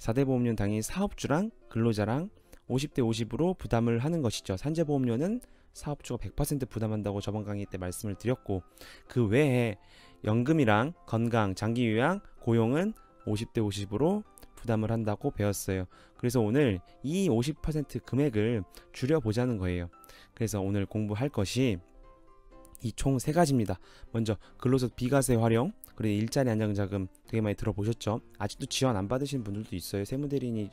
4대 보험료는 당연히 사업주랑 근로자랑 50대 50으로 부담을 하는 것이죠. 산재보험료는 사업주가 100% 부담한다고 저번 강의 때 말씀을 드렸고, 그 외에 연금이랑 건강, 장기요양, 고용은 50대 50으로 부담을 한다고 배웠어요. 그래서 오늘 이 50% 금액을 줄여보자는 거예요. 그래서 오늘 공부할 것이 이 총 3가지입니다. 먼저 근로소득 비과세 활용, 그리고 일자리 안정자금 되게 많이 들어보셨죠? 아직도 지원 안 받으신 분들도 있어요. 세무대리인이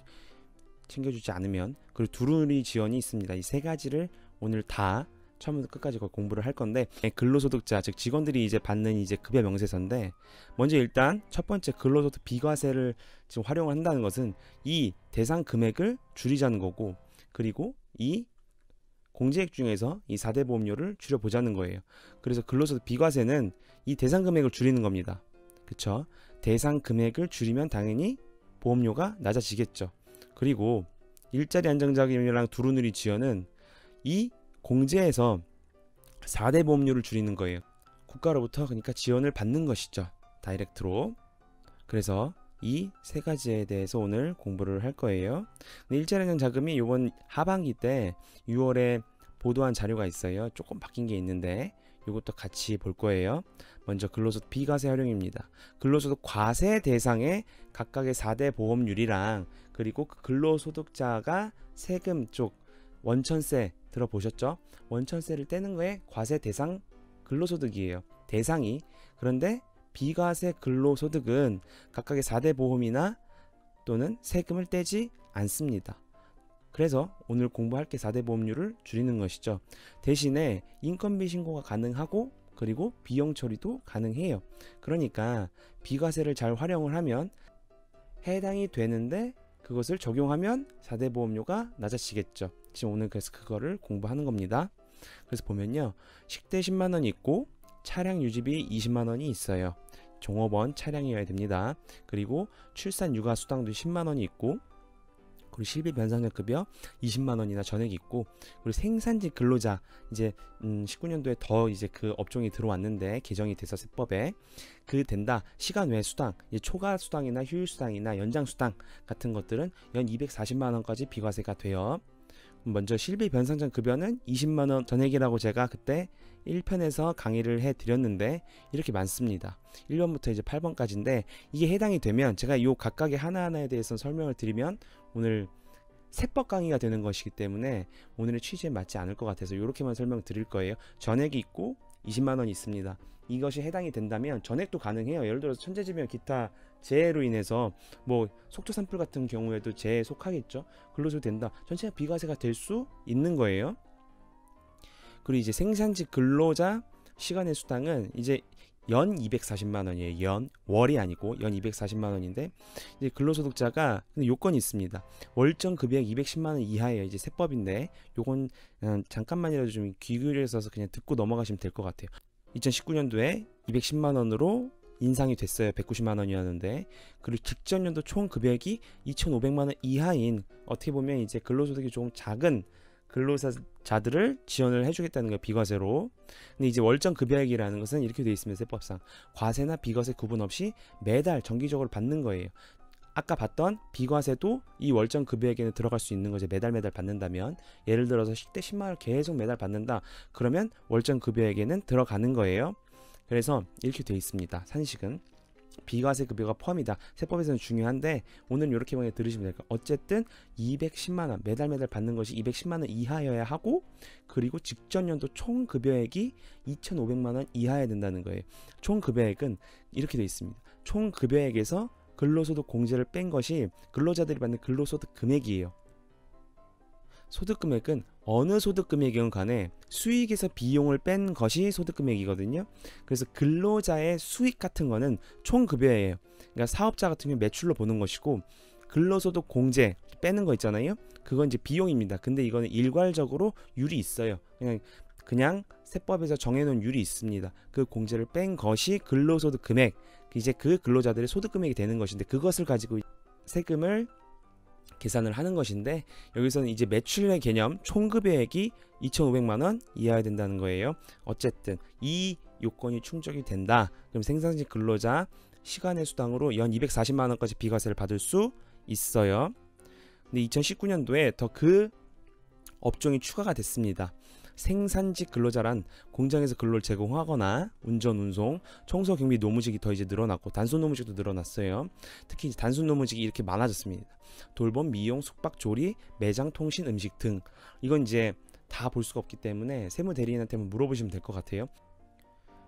챙겨주지 않으면. 그리고 두루리 지원이 있습니다. 이 3가지를 오늘 다 처음부터 끝까지 공부를 할 건데, 근로소득자 즉 직원들이 이제 받는 이제 급여 명세서인데, 먼저 일단 첫 번째 근로소득 비과세를 지금 활용을 한다는 것은 이 대상 금액을 줄이자는 거고, 그리고 이 공제액 중에서 이 4대 보험료를 줄여보자는 거예요. 그래서 근로소득 비과세는 이 대상 금액을 줄이는 겁니다. 그쵸? 대상 금액을 줄이면 당연히 보험료가 낮아지겠죠. 그리고 일자리 안정자금이랑 두루누리 지원은 이 공제에서 4대 보험료를 줄이는 거예요. 국가로부터 그러니까 지원을 받는 것이죠. 다이렉트로. 그래서 이 3가지에 대해서 오늘 공부를 할 거예요. 일자리 안정자금이 이번 하반기 때 6월에 보도한 자료가 있어요. 조금 바뀐 게 있는데 이것도 같이 볼 거예요. 먼저 근로소득 비과세 활용입니다. 근로소득 과세 대상의 각각의 4대 보험률이랑, 그리고 그 근로소득자가 세금 쪽 원천세 들어보셨죠? 원천세를 떼는 거에 과세 대상 근로소득이에요. 대상이. 그런데 비과세 근로소득은 각각의 4대 보험이나 또는 세금을 떼지 않습니다. 그래서 오늘 공부할 게 4대 보험료를 줄이는 것이죠. 대신에 인건비 신고가 가능하고, 그리고 비용 처리도 가능해요. 그러니까 비과세를 잘 활용을 하면 해당이 되는데, 그것을 적용하면 4대 보험료가 낮아지겠죠. 지금 오늘 그래서 그거를 공부하는 겁니다. 그래서 보면요, 식대 10만원이 있고 차량 유지비 20만원이 있어요. 종업원 차량이어야 됩니다. 그리고 출산 육아 수당도 10만원이 있고, 그리고 실비 변상력 급여 20만원이나 전액이 있고, 그리고 생산직 근로자 이제 19년도에 더 이제 그 업종이 들어왔는데 개정이 돼서 세법에 그 된다. 시간 외 수당, 이제 초과 수당이나 휴일 수당이나 연장 수당 같은 것들은 연 240만원까지 비과세가 돼요. 먼저 실비 변상장 급여는 20만원 전액이라고 제가 그때 1편에서 강의를 해드렸는데 이렇게 많습니다. 1번부터 이제 8번까지인데 이게 해당이 되면 제가 이 각각의 하나하나에 대해서 설명을 드리면 오늘 세법 강의가 되는 것이기 때문에 오늘의 취지에 맞지 않을 것 같아서 이렇게만 설명 드릴 거예요. 전액이 있고 20만원이 있습니다. 이것이 해당이 된다면 전액도 가능해요. 예를 들어서 천재지변 기타 재해로 인해서 뭐 속초 산불 같은 경우에도 재해에 속하겠죠. 근로소득 된다. 전체가 비과세가 될 수 있는 거예요. 그리고 이제 생산직 근로자 시간의 수당은 이제 연 240만원이에요. 연, 월이 아니고 연 240만원인데 이제 근로소득자가 요건이 있습니다. 월정 급여액 210만원 이하예요. 이제 세법인데 요건 잠깐만이라도 좀 귀 기울여서 그냥 듣고 넘어가시면 될 것 같아요. 2019년도에 210만원으로 인상이 됐어요. 190만원이었는데, 그리고 직전 연도 총 급여액이 2,500만원 이하인, 어떻게 보면 이제 근로소득이 좀 작은 근로자들을 지원을 해주겠다는 거예요. 비과세로. 근데 이제 월정 급여액이라는 것은 이렇게 되어 있습니다. 세법상 과세나 비과세 구분 없이 매달 정기적으로 받는 거예요. 아까 봤던 비과세도 이 월정 급여액에는 들어갈 수 있는 거죠. 매달 받는다면, 예를 들어서 식대 10만원 계속 매달 받는다 그러면 월정 급여액에는 들어가는 거예요. 그래서 이렇게 되어 있습니다. 산식은 비과세 급여가 포함이다. 세법에서는 중요한데 오늘은 이렇게 만약 들으시면 될까요? 어쨌든 210만원 매달 받는 것이 210만원 이하여야 하고, 그리고 직전 연도 총 급여액이 2,500만원 이하여야 된다는 거예요. 총 급여액은 이렇게 되어 있습니다. 총 급여액에서 근로소득 공제를 뺀 것이 근로자들이 받는 근로소득 금액이에요. 소득금액은 어느 소득금액이건 간에 수익에서 비용을 뺀 것이 소득금액이거든요. 그래서 근로자의 수익 같은 거는 총급여예요. 그러니까 사업자 같은 경우 매출로 보는 것이고, 근로소득 공제 빼는 거 있잖아요. 그건 이제 비용입니다. 근데 이거는 일괄적으로 율이 있어요. 그냥 세법에서 정해놓은 율이 있습니다. 그 공제를 뺀 것이 근로소득 금액, 이제 그 근로자들의 소득금액이 되는 것인데, 그것을 가지고 세금을 계산을 하는 것인데, 여기서는 이제 매출의 개념 총급여액이 2,500만원 이하여야 된다는 거예요. 어쨌든 이 요건이 충족이 된다. 그럼 생산직 근로자 시간의 수당으로 연 240만원까지 비과세를 받을 수 있어요. 근데 2019년도에 더 그 업종이 추가가 됐습니다. 생산직 근로자란 공장에서 근로를 제공하거나 운전, 운송, 청소, 경비 노무직이 더 이제 늘어났고 단순 노무직도 늘어났어요. 특히 이제 단순 노무직이 이렇게 많아졌습니다. 돌봄, 미용, 숙박, 조리, 매장, 통신, 음식 등. 이건 이제 다 볼 수가 없기 때문에 세무 대리인한테 한번 물어보시면 될 것 같아요.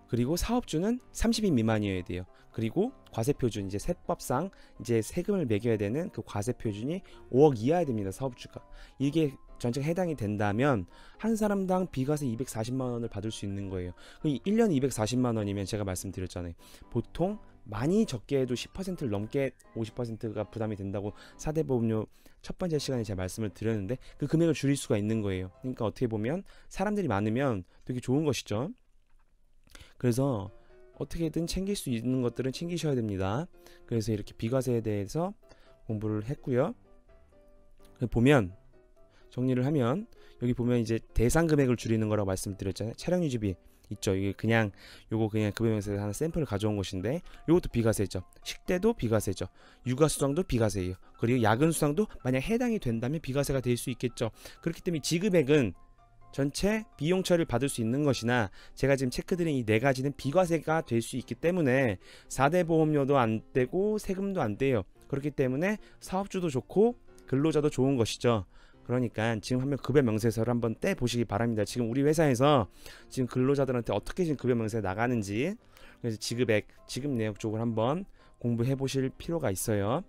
그리고 사업주는 30인 미만이어야 돼요. 그리고 과세표준, 이제 세법상 이제 세금을 매겨야 되는 그 과세표준이 5억 이하야 됩니다. 사업주가. 이게 전체가 해당이 된다면 한 사람당 비과세 240만 원을 받을 수 있는 거예요. 1년에 240만 원이면 제가 말씀드렸잖아요. 보통 많이 적게 해도 10%를 넘게 50%가 부담이 된다고 4대 보험료 첫 번째 시간에 제가 말씀을 드렸는데 그 금액을 줄일 수가 있는 거예요. 그러니까 어떻게 보면 사람들이 많으면 되게 좋은 것이죠. 그래서 어떻게든 챙길 수 있는 것들은 챙기셔야 됩니다. 그래서 이렇게 비과세에 대해서 공부를 했고요. 보면 정리를 하면 여기 보면 이제 대상 금액을 줄이는 거라고 말씀드렸잖아요. 차량 유지비 있죠. 이게 그냥 요거 그냥 급여명세에서 하나 샘플을 가져온 것인데 요것도 비과세죠. 식대도 비과세죠. 육아 수당도 비과세예요. 그리고 야근 수당도 만약 해당이 된다면 비과세가 될 수 있겠죠. 그렇기 때문에 지급액은 전체 비용 처리를 받을 수 있는 것이나 제가 지금 체크드린 이 네 가지는 비과세가 될 수 있기 때문에 4대 보험료도 안 떼고 세금도 안 떼요. 그렇기 때문에 사업주도 좋고 근로자도 좋은 것이죠. 그러니까 지금 한번 급여명세서를 한번 떼 보시기 바랍니다. 지금 우리 회사에서 지금 근로자들한테 어떻게 지금 급여명세 나가는지, 그래서 지급액, 지급 내역 쪽을 한번 공부해 보실 필요가 있어요.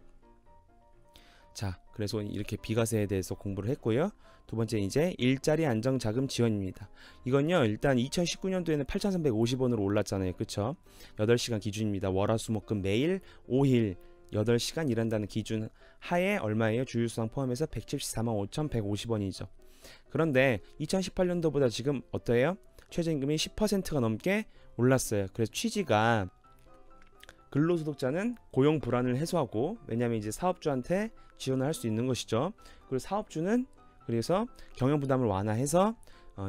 자, 그래서 이렇게 비과세에 대해서 공부를 했고요. 두 번째 이제 일자리 안정자금 지원입니다. 이건요, 일단 2019년도에는 8,350원으로 올랐잖아요. 그쵸? 8시간 기준입니다. 월화수목금 매일 5일 8시간 일한다는 기준 하에 얼마예요? 주휴수당 포함해서 174만 5,150원이죠. 그런데 2018년도보다 지금 어때요? 최저임금이 10%가 넘게 올랐어요. 그래서 취지가 근로소득자는 고용 불안을 해소하고, 왜냐하면 이제 사업주한테 지원을 할 수 있는 것이죠. 그리고 사업주는 그래서 경영 부담을 완화해서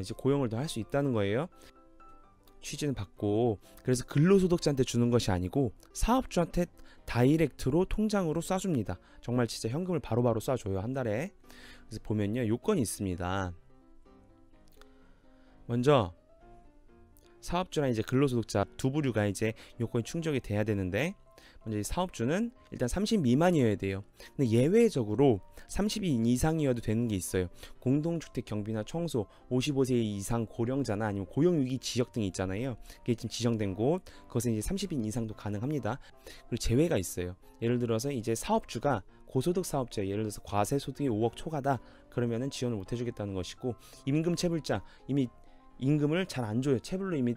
이제 고용을 더 할 수 있다는 거예요. 취지는 받고, 그래서 근로소득자한테 주는 것이 아니고 사업주한테 다이렉트로 통장으로 쏴줍니다. 정말 진짜 현금을 바로바로 쏴줘요. 한 달에. 그래서 보면요, 요건이 있습니다. 먼저 사업주랑 이제 근로소득자 두 부류가 이제 요건이 충족이 돼야 되는데, 먼저 이 사업주는 일단 30 미만이어야 돼요. 근데 예외적으로 30인 이상이어도 되는 게 있어요. 공동주택 경비나 청소, 55세 이상 고령자나 아니면 고용위기 지역 등이 있잖아요. 그게 지금 지정된 곳, 그것은 이제 30인 이상도 가능합니다. 그리고 제외가 있어요. 예를 들어서 이제 사업주가 고소득 사업자, 예를 들어서 과세 소득이 5억 초과다, 그러면은 지원을 못 해주겠다는 것이고, 임금 체불자, 이미 임금을 잘 안 줘요. 체불로 이미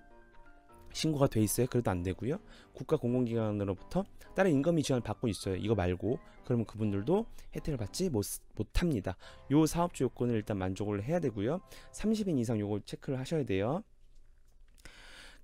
신고가 돼 있어요. 그래도 안 되고요. 국가 공공기관으로부터 다른 임금이 지원을 받고 있어요. 이거 말고, 그러면 그분들도 혜택을 받지 못합니다. 요 사업주 요건을 일단 만족을 해야 되고요. 30인 이상 요거 체크를 하셔야 돼요.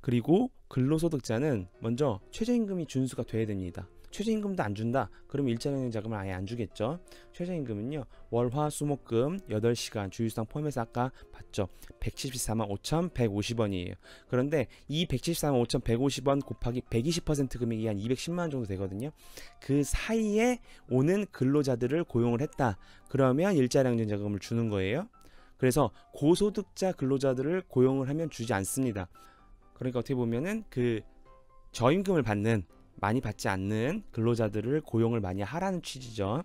그리고 근로소득자는 먼저 최저임금이 준수가 돼야 됩니다. 최저임금도 안 준다? 그럼 일자리자금을 아예 안 주겠죠. 최저임금은요, 월화수목금 8시간 주휴수당 포함해서 아까 봤죠. 174만 5,150원이에요. 그런데 이 174만 5,150원 곱하기 120% 금액이 한 210만 원 정도 되거든요. 그 사이에 오는 근로자들을 고용을 했다. 그러면 일자리안정자금을 주는 거예요. 그래서 고소득자 근로자들을 고용을 하면 주지 않습니다. 그러니까 어떻게 보면은 그 저임금을 받는, 많이 받지 않는 근로자들을 고용을 많이 하라는 취지죠.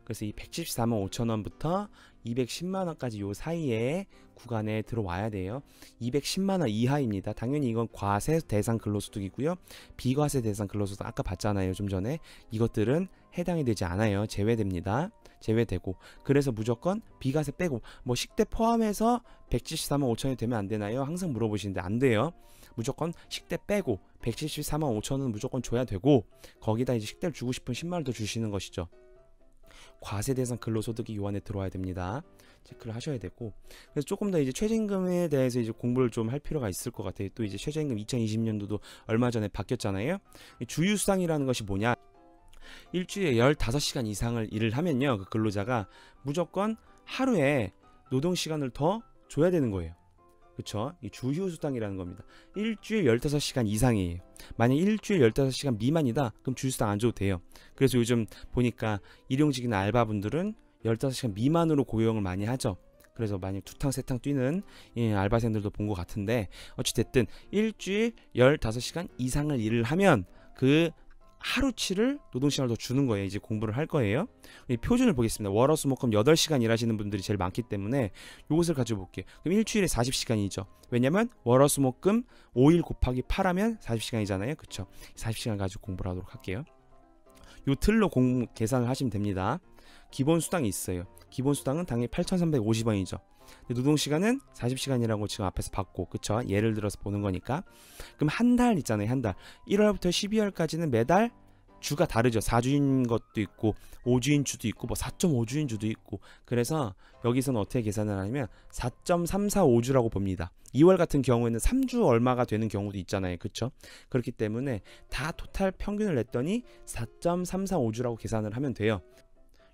그래서 이 174만 5천원부터 210만원까지 요 사이에 구간에 들어와야 돼요. 210만원 이하입니다. 당연히 이건 과세 대상 근로소득이고요. 비과세 대상 근로소득 아까 봤잖아요. 좀 전에. 이것들은 해당이 되지 않아요. 제외됩니다. 제외되고, 그래서 무조건 비과세 빼고, 뭐 식대 포함해서 174만 5천원이 되면 안 되나요? 항상 물어보시는데 안 돼요. 무조건 식대 빼고 174만 5천원은 무조건 줘야 되고, 거기다 이제 식대를 주고 싶은 10만원 더 주시는 것이죠. 과세 대상 근로소득이 요 안에 들어와야 됩니다. 체크를 하셔야 되고, 그래서 조금 더 이제 최저임금에 대해서 이제 공부를 좀 할 필요가 있을 것 같아요. 또 이제 최저임금 2020년도도 얼마 전에 바뀌었잖아요. 주휴수당이라는 것이 뭐냐? 일주일에 15시간 이상을 일을 하면요, 그 근로자가 무조건 하루에 노동시간을 더 줘야 되는 거예요. 그쵸? 이 주휴 수당이라는 겁니다. 일주일 15시간 이상이에요. 만약 일주일 15시간 미만이다, 그럼 주휴 수당 안 줘도 돼요. 그래서 요즘 보니까 일용직이나 알바분들은 15시간 미만으로 고용을 많이 하죠. 그래서 만약 두탕 세탕 뛰는 알바생들도 본 것 같은데, 어찌됐든 일주일 15시간 이상을 일을 하면 그 하루치를 노동시간을 더 주는 거예요. 이제 공부를 할 거예요. 표준을 보겠습니다. 월화수목금 8시간 일하시는 분들이 제일 많기 때문에 이것을 가지고 볼게요. 그럼 일주일에 40시간이죠. 왜냐면 월화수목금 5일 곱하기 8하면 40시간이잖아요. 그쵸? 40시간 가지고 공부를 하도록 할게요. 요 틀로 계산을 하시면 됩니다. 기본 수당이 있어요. 기본 수당은 당연히 8,350원이죠. 노동시간은 40시간이라고 지금 앞에서 봤고, 그쵸? 예를 들어서 보는 거니까. 그럼 한 달 있잖아요. 한 달 1월부터 12월까지는 매달 주가 다르죠. 4주인 것도 있고 5주인 주도 있고 뭐 4.5주인 주도 있고. 그래서 여기서는 어떻게 계산을 하냐면 4.345주라고 봅니다. 2월 같은 경우에는 3주 얼마가 되는 경우도 있잖아요. 그쵸? 그렇기 때문에 다 토탈 평균을 냈더니 4.345주라고 계산을 하면 돼요.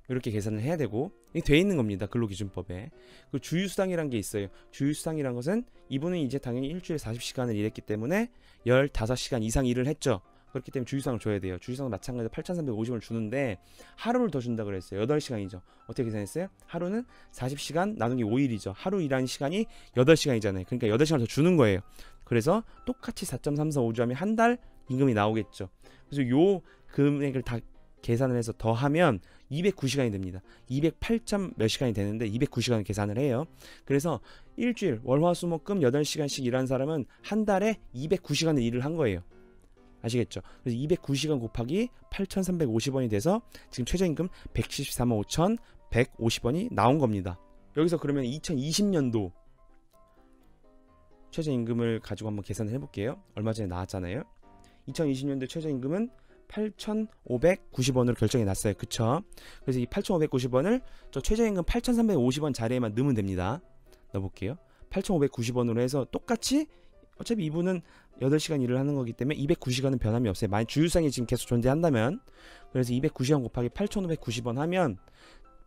이렇게 계산을 해야 되고, 이게 돼 있는 겁니다. 근로기준법에. 그 주휴수당이란 게 있어요. 주휴수당이란 것은 이분은 이제 당연히 일주일에 40시간을 일했기 때문에 15시간 이상 일을 했죠. 그렇기 때문에 주휴수당을 줘야 돼요. 주휴수당은 마찬가지로 8,350원을 주는데 하루를 더 준다 그랬어요. 8시간이죠. 어떻게 계산했어요? 하루는 40시간 나누기 5일이죠. 하루 일하는 시간이 8시간이잖아요. 그러니까 8시간을 더 주는 거예요. 그래서 똑같이 4.345주 하면 한 달 임금이 나오겠죠. 그래서 요 금액을 다 계산을 해서 더하면 209시간이 됩니다. 208점 몇 시간이 되는데 209시간을 계산을 해요. 그래서 일주일 월화수목금 8시간씩 일한 사람은 한 달에 209시간을 일을 한 거예요. 아시겠죠? 그래서 209시간 곱하기 8,350원이 돼서 지금 최저임금 174만 5,150원이 나온 겁니다. 여기서 그러면 2020년도 최저임금을 가지고 한번 계산을 해볼게요. 얼마 전에 나왔잖아요. 2020년도 최저임금은 8,590원으로 결정이 났어요. 그쵸? 그래서 이 8,590원을 저 최저임금 8,350원 자리에만 넣으면 됩니다. 넣어볼게요. 8,590원으로 해서 똑같이, 어차피 이분은 8시간 일을 하는 거기 때문에 209시간은 변함이 없어요. 만약 주휴수당이 지금 계속 존재한다면. 그래서 209시간 곱하기 8,590원 하면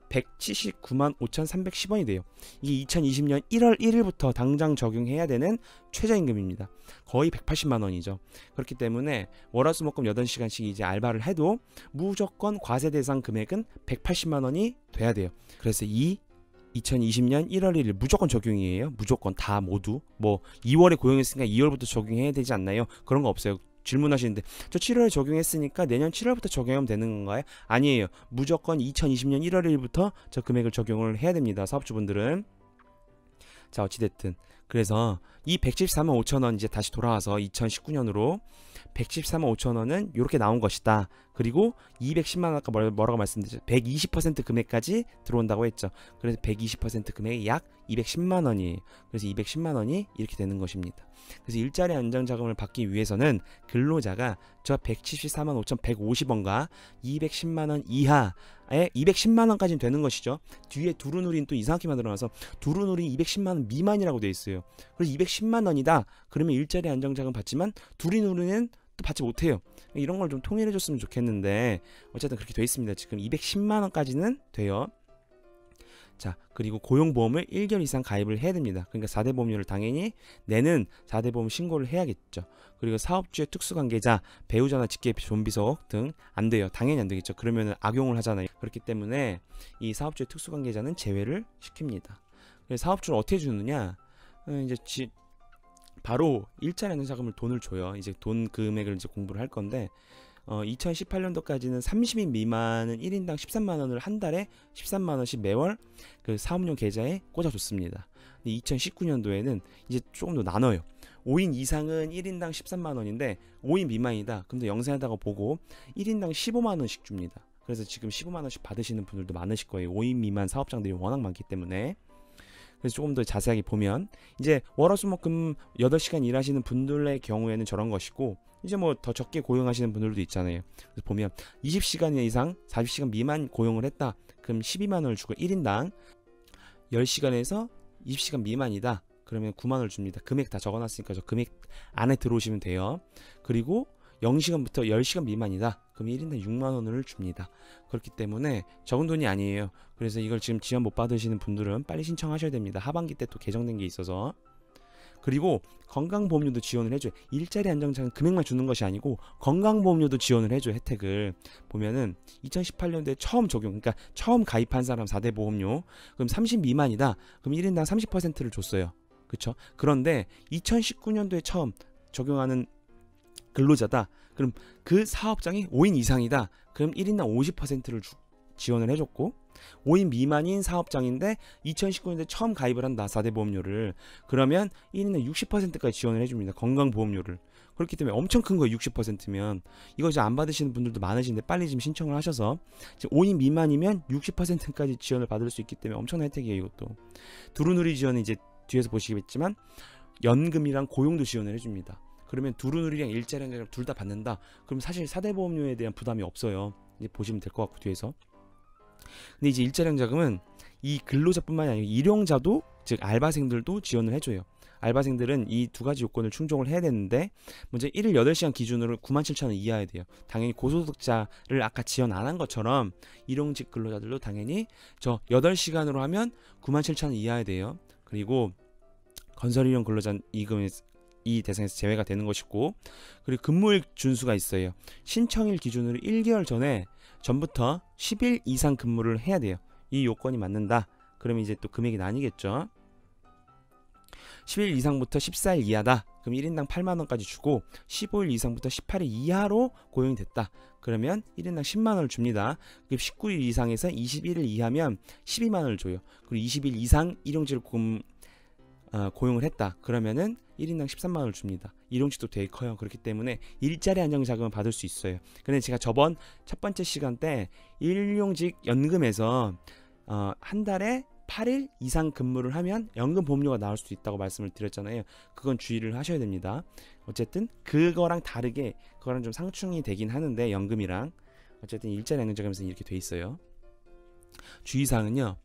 179만 5,310원이 돼요. 이게 2020년 1월 1일부터 당장 적용해야 되는 최저임금입니다. 거의 180만 원이죠. 그렇기 때문에 월화수목금 8시간씩 이제 알바를 해도 무조건 과세 대상 금액은 180만 원이 돼야 돼요. 그래서 2020년 1월 1일 무조건 적용이에요. 무조건 다 모두. 뭐 2월에 고용했으니까 2월부터 적용해야 되지 않나요? 그런 거 없어요. 질문하시는데 저 7월에 적용했으니까 내년 7월부터 적용하면 되는 건가요? 아니에요. 무조건 2020년 1월 1일부터 저 금액을 적용을 해야 됩니다. 사업주분들은. 자, 어찌됐든 그래서 이 114만 5천원 이제 다시 돌아와서 2019년으로 114만 5천원은 이렇게 나온 것이다. 그리고 210만 원, 아까 뭐라고 말씀드렸죠? 120% 금액까지 들어온다고 했죠. 그래서 120% 금액이 약 210만 원이에요. 그래서 210만 원이 이렇게 되는 것입니다. 그래서 일자리 안정자금을 받기 위해서는 근로자가 저 174만 5,150원과 210만 원 이하에 210만 원까지는 되는 것이죠. 뒤에 두루누리는 또 이상하게 만들어놔서 두루누리 210만 원 미만이라고 되어 있어요. 그래서 210만 원이다. 그러면 일자리 안정자금 받지만 두루누리는 또 받지 못해요. 이런 걸 좀 통일해 줬으면 좋겠는데 어쨌든 그렇게 되어 있습니다. 지금 210만 원까지는 돼요. 자, 그리고 고용보험을 1개월 이상 가입을 해야 됩니다. 그러니까 4대 보험료를 당연히 내는 4대 보험 신고를 해야겠죠. 그리고 사업주의 특수관계자, 배우자나 직계 존비속 등 안 돼요. 당연히 안 되겠죠. 그러면 악용을 하잖아요. 그렇기 때문에 이 사업주의 특수관계자는 제외를 시킵니다. 그래서 사업주를 어떻게 주느냐? 이제 바로 일자리 안정자금을 돈을 줘요. 이제 돈 금액을 이제 공부를 할 건데 2018년도까지는 30인 미만은 1인당 13만 원을 한 달에 13만 원씩 매월 그 사업용 계좌에 꽂아줬습니다. 2019년도에는 이제 조금 더 나눠요. 5인 이상은 1인당 13만 원인데 5인 미만이다. 그럼 영세하다고 보고 1인당 15만 원씩 줍니다. 그래서 지금 15만 원씩 받으시는 분들도 많으실 거예요. 5인 미만 사업장들이 워낙 많기 때문에. 그래서 조금 더 자세하게 보면 이제 월화수목금 8시간 일하시는 분들의 경우에는 저런 것이고, 이제 뭐 더 적게 고용하시는 분들도 있잖아요. 그래서 보면 20시간 이상 40시간 미만 고용을 했다. 그럼 12만 원을 주고 1인당 10시간에서 20시간 미만이다. 그러면 9만 원을 줍니다. 금액 다 적어놨으니까 저 금액 안에 들어오시면 돼요. 그리고 0시간부터 10시간 미만이다. 그럼 1인당 6만 원을 줍니다. 그렇기 때문에 적은 돈이 아니에요. 그래서 이걸 지금 지원 못 받으시는 분들은 빨리 신청하셔야 됩니다. 하반기 때 또 개정된 게 있어서. 그리고 건강보험료도 지원을 해줘요. 일자리 안정자금 금액만 주는 것이 아니고 건강보험료도 지원을 해줘요. 혜택을 보면은 2018년도에 처음 적용, 그러니까 처음 가입한 사람 4대 보험료, 그럼 30 미만이다. 그럼 1인당 30%를 줬어요. 그쵸? 그런데 2019년도에 처음 적용하는 근로자다. 그럼 그 사업장이 5인 이상이다. 그럼 1인당 50%를 지원을 해줬고, 5인 미만인 사업장인데 2019년도에 처음 가입을 한다. 4대 보험료를. 그러면 1인당 60%까지 지원을 해줍니다. 건강보험료를. 그렇기 때문에 엄청 큰 거예요. 60%면. 이거 이제 안 받으시는 분들도 많으신데 빨리 지금 신청을 하셔서, 지금 5인 미만이면 60%까지 지원을 받을 수 있기 때문에 엄청난 혜택이에요. 이것도. 두루누리 지원은 이제 뒤에서 보시겠지만 연금이랑 고용도 지원을 해줍니다. 그러면 두루누리랑 일자리 안정자금 둘 다 받는다. 그럼 사실 4대 보험료에 대한 부담이 없어요. 이제 보시면 될 것 같고 뒤에서. 근데 이제 일자리 안정자금은 이 근로자뿐만이 아니고 일용자도, 즉 알바생들도 지원을 해줘요. 알바생들은 이 두 가지 요건을 충족을 해야 되는데, 먼저 1일 8시간 기준으로 97,000원 이하야 돼요. 당연히 고소득자를 아까 지원 안 한 것처럼 일용직 근로자들도 당연히 저 8시간으로 하면 97,000원 이하야 돼요. 그리고 건설일용 근로자 이 대상에서 제외가 되는 것이고, 그리고 근무일 준수가 있어요. 신청일 기준으로 1개월 전부터 10일 이상 근무를 해야 돼요. 이 요건이 맞는다. 그러면 이제 또 금액이 나뉘겠죠. 10일 이상부터 14일 이하다. 그럼 1인당 8만원까지 주고, 15일 이상부터 18일 이하로 고용이 됐다. 그러면 1인당 10만원을 줍니다. 19일 이상에서 21일 이하면 12만원을 줘요. 그리고 20일 이상 일용직을 고용을 했다. 그러면은 1인당 13만원을 줍니다. 일용직도 되게 커요. 그렇기 때문에 일자리 안정자금을 받을 수 있어요. 근데 제가 저번 첫 번째 시간 때 일용직 연금에서 한 달에 8일 이상 근무를 하면 연금 보험료가 나올 수도 있다고 말씀을 드렸잖아요. 그건 주의를 하셔야 됩니다. 어쨌든 그거랑 다르게, 그거랑 좀 상충이 되긴 하는데, 연금이랑 어쨌든 일자리 안정자금에서는 이렇게 돼 있어요. 주의사항은요,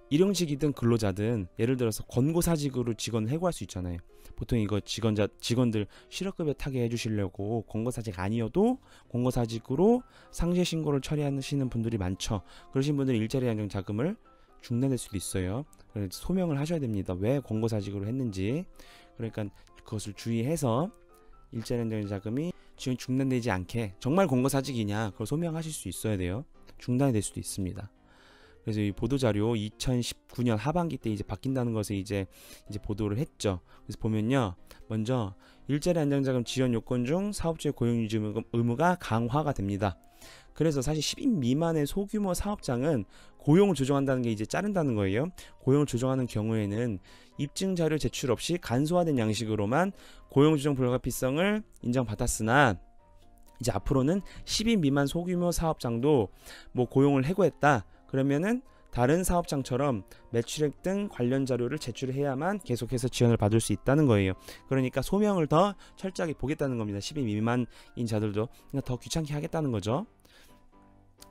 일용직이든 근로자든 예를 들어서 권고사직으로 직원을 해고할 수 있잖아요. 보통 이거 직원들 실업급여 타게 해주시려고 권고사직 아니어도 권고사직으로 상세 신고를 처리하시는 분들이 많죠. 그러신 분들은 일자리 안정자금을 중단될 수도 있어요. 그래서 소명을 하셔야 됩니다. 왜 권고사직으로 했는지. 그러니까 그것을 주의해서 일자리 안정자금이 지금 중단되지 않게, 정말 권고사직이냐 그걸 소명하실 수 있어야 돼요. 중단이 될 수도 있습니다. 그래서 이 보도자료 2019년 하반기 때 이제 바뀐다는 것을 이제 보도를 했죠. 그래서 보면요, 먼저 일자리 안정자금 지원 요건 중 사업주의 고용유지 의무가 강화가 됩니다. 그래서 사실 10인 미만의 소규모 사업장은 고용을 조정한다는 게 이제 자른다는 거예요. 고용을 조정하는 경우에는 입증 자료 제출 없이 간소화된 양식으로만 고용조정 불가피성을 인정받았으나, 이제 앞으로는 10인 미만 소규모 사업장도 뭐 고용을 해고했다 그러면은 다른 사업장처럼 매출액 등 관련 자료를 제출해야만 계속해서 지원을 받을 수 있다는 거예요. 그러니까 소명을 더 철저하게 보겠다는 겁니다. 10인 미만인 자들도 더 귀찮게 하겠다는 거죠.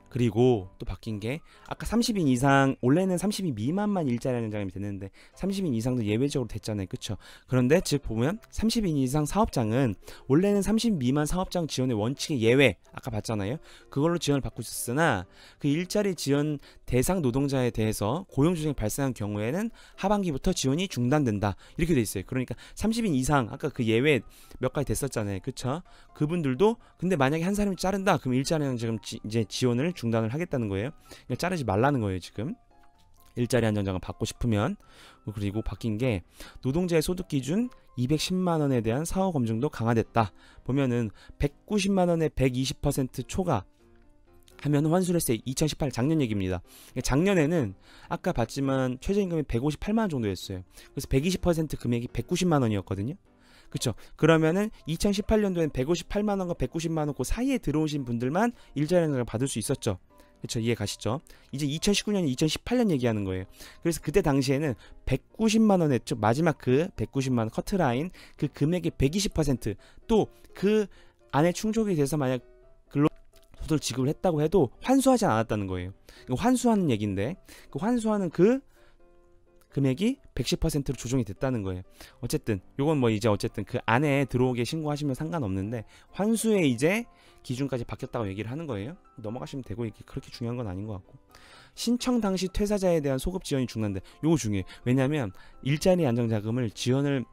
그리고 또 바뀐 게, 아까 30인 이상, 원래는 30인 미만만 일자리 안정자금이 됐는데 30인 이상도 예외적으로 됐잖아요. 그쵸? 그런데 즉 보면 30인 이상 사업장은 원래는 30인 미만 사업장 지원의 원칙의 예외, 아까 봤잖아요. 그걸로 지원을 받고 있었으나 그 일자리 지원 대상 노동자에 대해서 고용조정이 발생한 경우에는 하반기부터 지원이 중단된다. 이렇게 돼 있어요. 그러니까 30인 이상, 아까 그 예외 몇 가지 됐었잖아요. 그쵸? 그분들도 근데 만약에 한 사람이 자른다 그럼 일자리 안정자금 이제 지원을 중단을 하겠다는 거예요. 그러니까 자르지 말라는 거예요. 지금 일자리 안정자금 받고 싶으면. 그리고 바뀐 게, 노동자의 소득 기준 210만원에 대한 사후 검증도 강화됐다. 보면은 190만원에 120% 초과 하면 환수했어요. 2018 작년 얘기입니다. 작년에는 아까 봤지만 최저임금이 158만원 정도였어요. 그래서 120% 금액이 190만원이었거든요. 그쵸? 그러면은 2018년도엔 158만원과 190만원 그 사이에 들어오신 분들만 일자리 안정자금을 받을 수 있었죠. 그쵸? 이해 가시죠? 이제 2019년, 2018년 얘기하는 거예요. 그래서 그때 당시에는 190만원에, 즉 마지막 그 190만원 커트라인 그 금액의 120%, 또 그 안에 충족이 돼서 만약 근로소득을 지급을 했다고 해도 환수하지 않았다는 거예요. 환수하는 얘기인데, 그 환수하는 그 금액이 110%로 조정이 됐다는 거예요. 어쨌든 요건 뭐 이제 어쨌든 그 안에 들어오게 신고하시면 상관없는데, 환수의 이제 기준까지 바뀌었다고 얘기를 하는 거예요. 넘어가시면 되고, 이게 그렇게 중요한 건 아닌 것 같고. 신청 당시 퇴사자에 대한 소급 지원이 중단돼. 요거 중요해요. 왜냐하면 일자리 안정자금을 지원을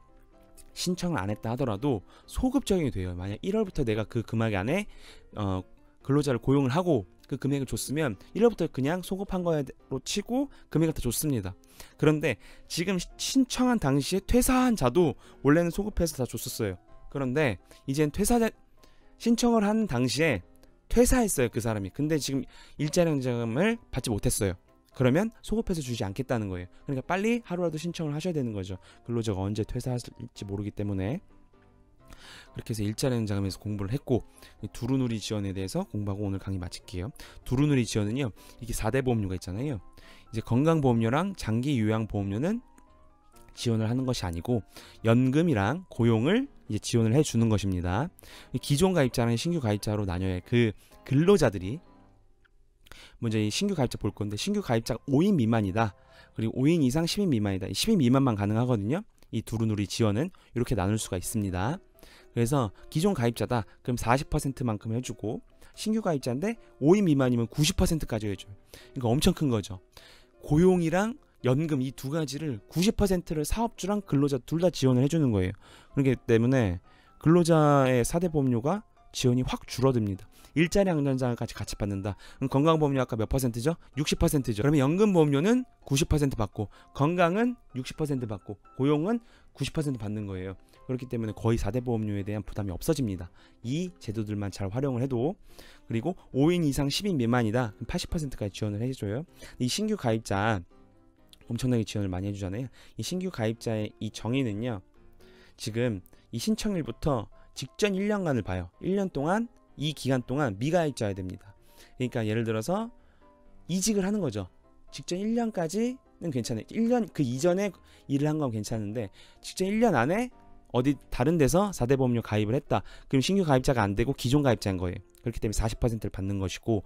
신청을 안 했다 하더라도 소급 적용이 돼요. 만약 1월부터 내가 그 금액 안에 근로자를 고용을 하고 그 금액을 줬으면 1월부터 그냥 소급한 거로 치고 금액을 다 줬습니다. 그런데 지금 신청한 당시에 퇴사한 자도 원래는 소급해서 다 줬었어요. 그런데 이젠 신청을 한 당시에 퇴사했어요, 그 사람이. 근데 지금 일자리 연장을 받지 못했어요. 그러면 소급해서 주지 않겠다는 거예요. 그러니까 빨리 하루라도 신청을 하셔야 되는 거죠. 근로자가 언제 퇴사할지 모르기 때문에. 그렇게 해서 일자리 연장하면서 공부를 했고, 두루누리 지원에 대해서 공부하고 오늘 강의 마칠게요. 두루누리 지원은요, 이게 4대 보험료가 있잖아요. 이제 건강보험료랑 장기 요양보험료는 지원을 하는 것이 아니고 연금이랑 고용을 이제 지원을 해주는 것입니다. 기존 가입자랑 신규 가입자로 나뉘어요. 그 근로자들이 먼저 이 신규 가입자 볼 건데, 신규 가입자가 5인 미만이다, 그리고 5인 이상 10인 미만이다. 10인 미만만 가능하거든요. 이 두루누리 지원은 이렇게 나눌 수가 있습니다. 그래서 기존 가입자다 그럼 40%만큼 해주고, 신규 가입자인데 5인 미만이면 90%까지 해줘요. 그러니까 엄청 큰 거죠. 고용이랑 연금 이 두 가지를 90%를 사업주랑 근로자 둘 다 지원을 해주는 거예요. 그렇기 때문에 근로자의 4대 보험료가 지원이 확 줄어듭니다. 일자리 안전장까지 같이 받는다. 그럼 건강보험료 아까 몇 %죠? 60%죠. 그러면 연금보험료는 90% 받고, 건강은 60% 받고, 고용은 90% 받는 거예요. 그렇기 때문에 거의 4대 보험료에 대한 부담이 없어집니다. 이 제도들만 잘 활용을 해도. 그리고 5인 이상 10인 미만이다, 그럼 80%까지 지원을 해줘요. 이 신규 가입자 엄청나게 지원을 많이 해주잖아요. 이 신규 가입자의 이 정의는요, 지금 이 신청일부터 직전 1년간을 봐요. 1년 동안, 이 기간 동안 미가입자여야 됩니다. 그러니까 예를 들어서 이직을 하는 거죠. 직전 1년까지는 괜찮아요. 1년 그 이전에 일을 한 건 괜찮은데, 직전 1년 안에 어디 다른 데서 4대 보험료 가입을 했다, 그럼 신규 가입자가 안 되고 기존 가입자인 거예요. 그렇기 때문에 40%를 받는 것이고,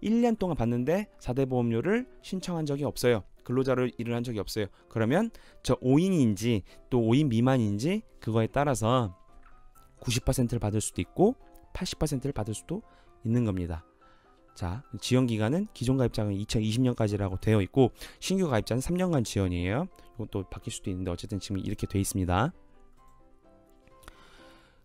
1년 동안 받는데 4대 보험료를 신청한 적이 없어요. 근로자로 일을 한 적이 없어요. 그러면 저 5인인지 또 5인 미만인지 그거에 따라서 90%를 받을 수도 있고 80%를 받을 수도 있는 겁니다. 자, 지원 기간은 기존 가입자는 2020년까지라고 되어 있고, 신규 가입자는 3년간 지원이에요. 이건 또 바뀔 수도 있는데 어쨌든 지금 이렇게 되어 있습니다.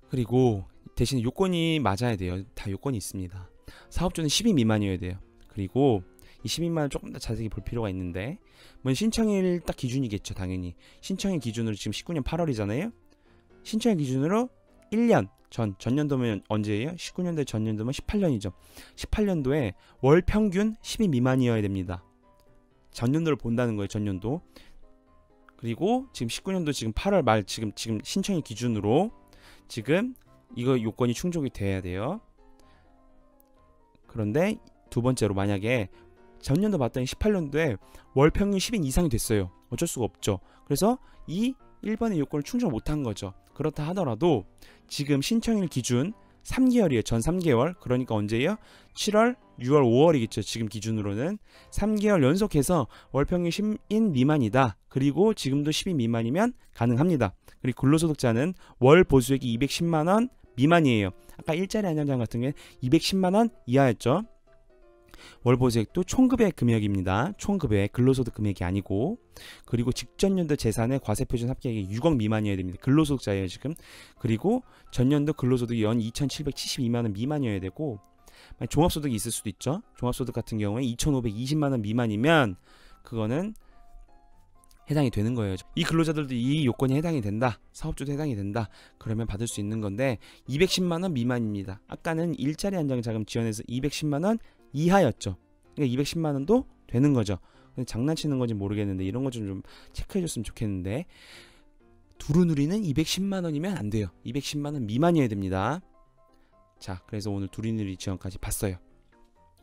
그리고 대신 요건이 맞아야 돼요. 다 요건이 있습니다. 사업주는 10인 미만이어야 돼요. 그리고 이 10인만을 조금 더 자세히 볼 필요가 있는데, 먼저 신청일 딱 기준이겠죠. 당연히 신청일 기준으로 지금 19년 8월이잖아요 신청일 기준으로 1년 전년도면 언제예요? 19년도에 전년도면 18년이죠. 18년도에 월 평균 10인 미만이어야 됩니다. 전년도를 본다는 거예요. 전년도. 그리고 지금 19년도 지금 8월 말 지금 신청일 기준으로 지금 이거 요건이 충족이 돼야 돼요. 그런데 두 번째로 만약에 전년도 봤더니 18년도에 월 평균 10인 이상이 됐어요. 어쩔 수가 없죠. 그래서 이 1번의 요건을 충족 못한 거죠. 그렇다 하더라도 지금 신청일 기준 3개월이에요. 전 3개월. 그러니까 언제예요? 7월, 6월, 5월이겠죠. 지금 기준으로는 3개월 연속해서 월 평균 10인 미만이다. 그리고 지금도 10인 미만이면 가능합니다. 그리고 근로소득자는 월 보수액이 210만원 미만이에요. 아까 일자리 안정장 같은 경우에 210만원 이하였죠. 월 보수액도 총급의 금액입니다. 총급의 근로소득 금액이 아니고, 그리고 직전년도 재산의 과세표준 합계액이 6억 미만이어야 됩니다. 근로소득자예요 지금. 그리고 전년도 근로소득이 연 2,772만원 미만이어야 되고, 종합소득이 있을 수도 있죠. 종합소득 같은 경우에 2,520만원 미만이면 그거는 해당이 되는 거예요. 이 근로자들도 이 요건이 해당이 된다, 사업주도 해당이 된다, 그러면 받을 수 있는 건데 210만원 미만입니다. 아까는 일자리 안정자금 지원해서 210만원 이하였죠. 그러니까 210만원도 되는 거죠. 근데 장난치는 건지 모르겠는데 이런 거 좀 체크해 줬으면 좋겠는데, 두루누리는 210만원이면 안 돼요. 210만원 미만이어야 됩니다. 자, 그래서 오늘 두루누리 지원까지 봤어요.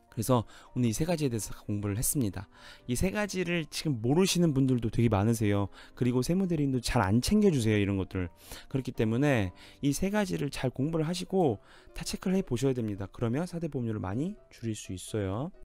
그래서 오늘 이 세 가지에 대해서 공부를 했습니다. 이 세 가지를 지금 모르시는 분들도 되게 많으세요. 그리고 세무대리인도 잘 안 챙겨주세요, 이런 것들. 그렇기 때문에 이 세 가지를 잘 공부를 하시고 다 체크를 해 보셔야 됩니다. 그러면 4대 보험료를 많이 줄일 수 있어요.